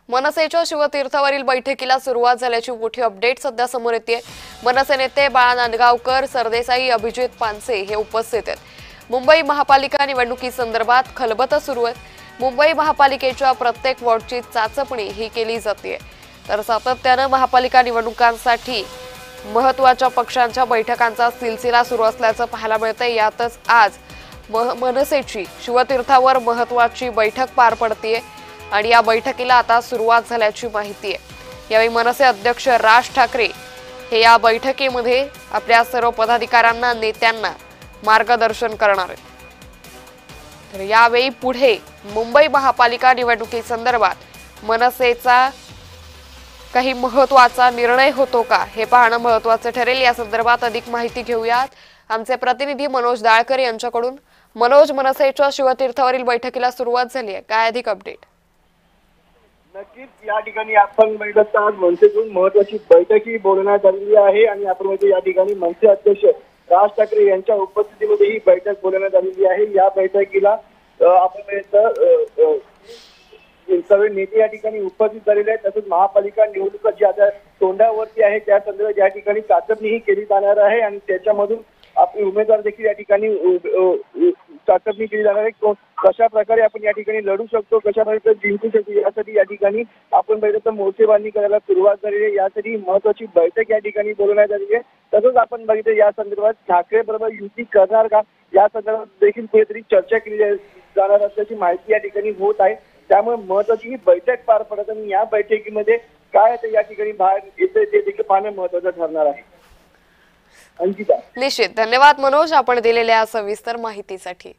मनसेच्या शिवतीर्थावरील बैठकीला सुरुवात झाल्याची मोठी अपडेट सध्या समोर येते। मनसे नेते बाळा नांदगावकर, सरदेसाई, अभिजित पानसे हे उपस्थित आहेत। मुंबई महापालिका निवडणुकीसंदर्भात खलबत सुरू आहे। मुंबई महापालिकेच्या प्रत्येक वॉर्डची चाचपणी ही केली जाते। तर सातत्याने महापालिका निवडणुकांसाठी महत्त्वाच्या पक्षांच्या बैठकांचा सिलसिला सुरू असल्याचं पाहायला मिळतंय। यातच आज मनसेची शिवतीर्थावर महत्त्वाची बैठक पार पडते आणि या बैठकीला आता सुरुवात झाल्याची माहिती आहे। यावेळी मनसे अध्यक्ष राज ठाकरे हे या बैठकीमध्ये आपल्या सर्व पदाधिकाऱ्यांना, नेत्यांना मार्गदर्शन करणार आहेत। तर यावेळी पुढे मुंबई महापालिका निवडणुकीसंदर्भात मनसेचा काही महत्त्वाचा निर्णय होतो का हे पाहणं महत्त्वाचं ठरेल। या संदर्भात अधिक माहिती घेऊयात आमचे प्रतिनिधी मनोज दाळकर यांच्याकडून। मनोज, मनसेच्या शिवतीर्थावरील बैठकीला सुरुवात झाली आहे, काय अधिक अपडेट? नक्कीच या ठिकाणी आपण बघितलं तर आज मनसेतून महत्त्वाची बैठकी बोलवण्यात आलेली आहे आणि आपण म्हणजे या ठिकाणी मनसे अध्यक्ष राज ठाकरे यांच्या उपस्थितीमध्ये ही बैठक बोलवण्यात आलेली आहे। या बैठकीला आपण सर्व नेते या ठिकाणी उपस्थित झालेले आहेत। तसंच महापालिका निवडणुका जी आता तोंडावरती आहे त्या संदर्भात या ठिकाणी चाचपणीही केली जाणार आहे आणि त्याच्यामधून आपले उमेदवार देखील या ठिकाणी चाचपणी केली जाणार आहे। कशा प्रकारे आपण या ठिकाणी लढू शकतो, कशा प्रकारे जिंकू शकतो, यासाठी या ठिकाणी आपण बघितलं तर मोर्चेबांधणी करायला सुरुवात झालेली आहे। यासाठी महत्त्वाची बैठक या ठिकाणी बोलवण्यात आलेली आहे। तसंच आपण बघितलं या संदर्भात ठाकरे बरोबर युती करणार का या संदर्भात देखील कुठेतरी चर्चा केली जाणार असल्याची माहिती या ठिकाणी होत आहे। त्यामुळे महत्त्वाची ही बैठक पार पडत आणि या बैठकीमध्ये काय या ठिकाणी बाहेर येते ते देखील पाहणं महत्त्वाचं ठरणार आहे। अंकिता, निश्चित धन्यवाद मनोज, आपण दिलेल्या सविस्तर माहितीसाठी।